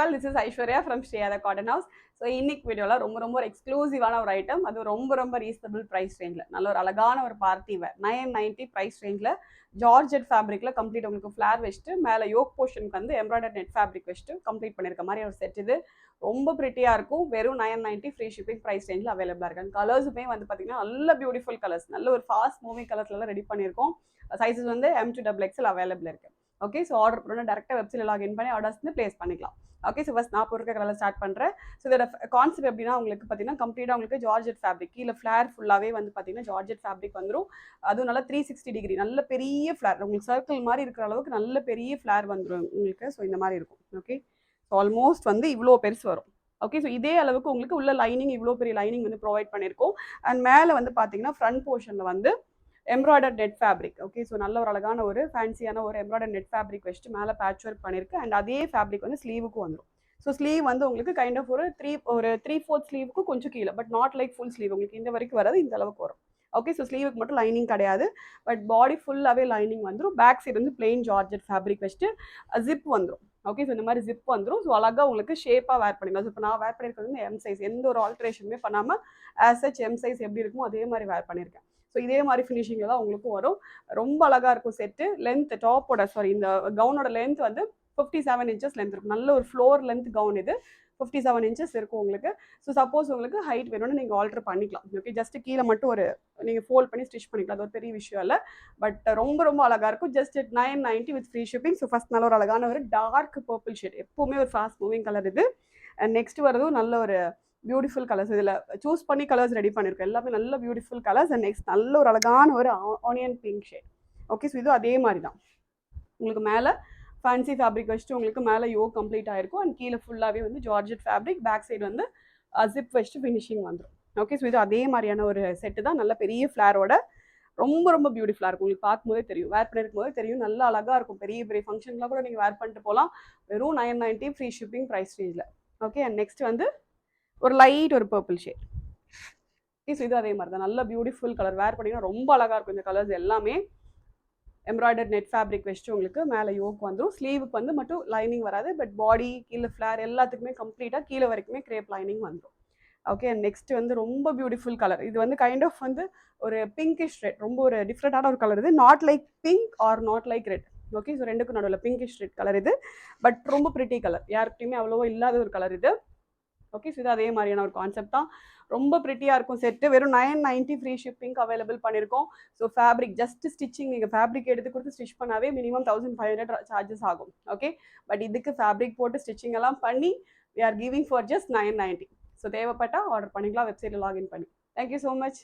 This is Aishwarya from Shreyada Cotton House. So இன்னைக்கு வீடியோவில் ரொம்ப ஒரு எக்ஸ்க்ளூசிவான ஒரு ஐட்டம், அது ரொம்ப ரீசனபிள் ப்ரைஸ் ரேஞ்சில் நல்ல ஒரு அழகான ஒரு பார்ட்டி வேர் 990 ப்ரைஸ் ரேஞ்சில் ஜார்ஜெட் ஃபேப்ரிக்கில் கம்ப்ளீட் உங்களுக்கு ஃப்ளார் வச்சுட்டு மேலே யோக் போர்ஷனுக்கு வந்து எம்ப்ராய்டர் நெட் ஃபேப்ரிக் வச்சுட்டு கம்ப்ளீட் பண்ணியிருக்க மாதிரி ஒரு செட். இது ரொம்ப ப்ரிட்டியாக இருக்கும். வெறும் 990 ஃப்ரீ ஷிப்பிங் ப்ரைஸ் ரேஞ்சில் அவைலபிளாக இருக்கு. கலர்ஸுமே வந்து பார்த்தீங்கன்னா நல்ல பியூட்டிஃபுல் கலர்ஸ், நல்ல ஒரு ஃபாஸ்ட் மூவிங் கலர்ஸ்லாம் ரெடி பண்ணியிருக்கோம். சைஸஸ் வந்து M2XXL அவைலபிள் இருக்குது. ஓகே, ஸோ ஆர்டர் பண்ணால் டேரெக்டாக வெப்சைட்டில் லாகின் பண்ணி ஆர்டர்ஸ் வந்து ப்ளேஸ் பண்ணிக்கலாம். ஓகே, ஸோ ஃபஸ்ட் நான் பொறுக்க கலரில் ஸ்டார்ட் பண்ணுறேன். ஸோ இதோட கான்செப்ட் எப்படின்னா உங்களுக்கு பார்த்தீங்கன்னா கம்ப்ளீட்டாக உங்களுக்கு ஜார்ஜெட் ஃபேப்ரிக், கீழே ஃப்ளார் ஃபுல்லாகவே வந்து பார்த்தீங்கன்னா ஜார்ஜெட் ஃபேப்ரிக் வந்துடும். அதுவும் நல்லா 360 டிகிரி நல்ல பெரிய ஃப்ளார், உங்களுக்கு சர்க்கிள் மாதிரி இருக்கிற அளவுக்கு நல்ல பெரிய ஃப்ளார் வந்துடும் உங்களுக்கு. ஸோ இந்த மாதிரி இருக்கும். ஓகே, ஸோ ஆல்மோஸ்ட் வந்து இவ்வளோ பெருசு வரும். ஓகே, ஸோ இதே அளவுக்கு உங்களுக்கு உள்ள லைனிங், இவ்வளோ பெரிய லைனிங் வந்து ப்ரொவைட் பண்ணியிருக்கோம். அண்ட் மேலே வந்து பார்த்தீங்கன்னா ஃப்ரண்ட் போர்ஷனில் வந்து embroider net fabric. Okay, so நல்ல ஒரு அழகான ஒரு ஃபேன்சியான ஒரு எம்ப்ராய்டர் நெட் ஃபேப்ரிக் வச்சுட்டு மேலே பேட்ச் ஒர்க் பண்ணியிருக்கு. அண்ட் அதே ஃபேப்ரிக் வந்து ஸ்லீவுக்கும் வந்துடும். ஸோ ஸ்லீவ் வந்து உங்களுக்கு கைண்ட் ஆஃப் ஒரு 3/4 ஸ்லீவுக்கு கொஞ்சம் கீழே, but not like full sleeve. உங்களுக்கு இந்த வரைக்கும் வராது, இந்த அளவுக்கு வரும். ஓகே, ஸோ ஸ்லீவுக்கு மட்டும் லைனிங் கிடையாது, பட் பாடி ஃபுல்லாகவே லைனிங் வந்துடும். பேக் சைடு வந்து பிளெயின் ஜார்ஜெட் ஃபேப்ரிக் வச்சுட்டு ஜிப் வந்துடும். ஓகே, ஸோ இந்த மாதிரி ஜிப் வந்துடும். ஸோ அழகாக உங்களுக்கு ஷேப்பாக வேர் பண்ணிக்கலாம். ஸோ இப்போ நான் வேர் பண்ணியிருக்கிறது வந்து எம் சைஸ், எந்த ஒரு ஆல்ட்ரேஷனுமே பண்ணாமல் ஆஸ் சச் எம் சைஸ் எப்படி இருக்குமோ அதே மாதிரி வேர் பண்ணியிருக்கேன். ஸோ இதே மாதிரி ஃபினிஷிங்கில் தான் உங்களுக்கும் வரும். ரொம்ப அழகாக இருக்கும் செட்டு. லென்த் டாப்போட இந்த கவுனோட லென்த் வந்து 57 இன்ச்சஸ் லென்த் இருக்கும். நல்ல ஒரு ஃப்ளோர் லென்த் கவுன் இது. 57 இன்ச்சஸ் இருக்கும் உங்களுக்கு. ஸோ சப்போஸ் உங்களுக்கு ஹைட் வேணும்னு நீங்கள் ஆல்டர் பண்ணிக்கலாம். ஓகே, ஜஸ்ட் கீழே மட்டும் ஒரு நீங்கள் ஃபோல்ட் பண்ணி ஸ்டிச் பண்ணிக்கலாம். அது ஒரு பெரிய விஷயம் இல்லை, பட் ரொம்ப அழகாக இருக்கும். Just 990 with free shipping. So first நல்ல ஒரு அழகான ஒரு டார்க் பர்பிள் ஷேட், எப்பவுமே ஒரு ஃபாஸ்ட் மூவிங் கலர் இது. அண்ட் நெக்ஸ்ட் வரதும் நல்ல ஒரு பியூட்டிஃபுல் கலர்ஸ். இதில் சூஸ் பண்ணி கலர்ஸ் ரெடி பண்ணியிருக்கோம். எல்லாமே நல்ல பியூட்டிஃபுல் கலர்ஸ். அண்ட் நெக்ஸ்ட் நல்ல ஒரு அழகான ஒரு onion pink shade. Okay, so இது அதே மாதிரி தான் உங்களுக்கு மேலே ஃபேன்சி ஃபேப்ரிக் வச்சுட்டு உங்களுக்கு மேலே யோக் கம்ப்ளீட் ஆகிருக்கும். அண்ட் கீழே ஃபுல்லாகவே வந்து ஜார்ஜெட் ஃபேப்ரிக், பேக் சைடு வந்து ஜிப் வச்சுட்டு ஃபினிஷிங் வந்துடும். ஓகே, ஸோ இது அதே மாதிரியான ஒரு செட்டு தான். நல்ல பெரிய ஃப்ளாரோட ரொம்ப பியூட்டிஃபுல்லாக இருக்கும். உங்களுக்கு பார்க்கும்போதே தெரியும், வேர் பண்ணிருக்கும் போதே தெரியும், நல்லா அழகாக இருக்கும். பெரிய ஃபங்க்ஷன்லாம் கூட நீங்கள் வேர் பண்ணிட்டு போகலாம். வெறும் 990 ஃப்ரீ ஷிப்பிங் ப்ரைஸ் ரேஞ்சில். ஓகே, அண்ட் நெக்ஸ்ட் வந்து ஒரு லைட் ஒரு பர்பிள் ஷேட். ஓகே, ஸோ இது அதே மாதிரி தான் நல்ல பியூட்டிஃபுல் கலர். வேர் பண்ணிங்கன்னா ரொம்ப அழகாக இருக்கும். இந்த கலர்ஸ் எல்லாமே எம்ப்ராய்டர் நெட் ஃபேப்ரிக் வச்சுட்டு உங்களுக்கு மேலே யோக் வந்துடும். ஸ்லீவுக்கு வந்து மட்டும் லைனிங் வராது, பட் பாடி கீழே ஃப்ளார் எல்லாத்துக்குமே கம்ப்ளீட்டாக கீழே வரைக்குமே கிரேப் லைனிங் வந்துடும். ஓகே, அண்ட் நெக்ஸ்ட் வந்து ரொம்ப பியூட்டிஃபுல் கலர். இது வந்து கைண்ட் ஆஃப் வந்து ஒரு பிங்கிஷ் ரெட், ரொம்ப ஒரு டிஃப்ரெண்டான ஒரு கலர் இது. Not like pink or not like red. Okay, so ரெண்டுக்கும் நடுவில் பிங்கிஷ் ரெட் கலர் இது, பட் ரொம்ப பிரிட்டி கலர், யாருக்கிட்டையுமே அவ்வளோவா இல்லாத ஒரு கலர் இது. ஓகே, ஸோ இது அதே மாதிரியான ஒரு கான்செப்ட் தான். ரொம்ப ப்ரிட்டியாக இருக்கும் செட்டு. வெறும் 990 ஃப்ரீ ஷிப்பிங் அவைலபிள் பண்ணியிருக்கோம். ஸோ ஃபேப்ரிக் ஜஸ்ட் ஸ்டிச்சிங், நீங்கள் ஃபேப்ரிக் எடுத்து கொடுத்து ஸ்டிச் பண்ணாவே மினிமம் 1500 சார்ஜஸ் ஆகும். ஓகே, பட் இதுக்கு ஃபேப்ரிக் போட்டு ஸ்டிச்சிங் எல்லாம் பண்ணி we are giving for just 990. So தேவைப்பட்டால் ஆர்டர் பண்ணிக்கலாம் வெப்சைட்டில் லாகின் பண்ணி. Thank you so much.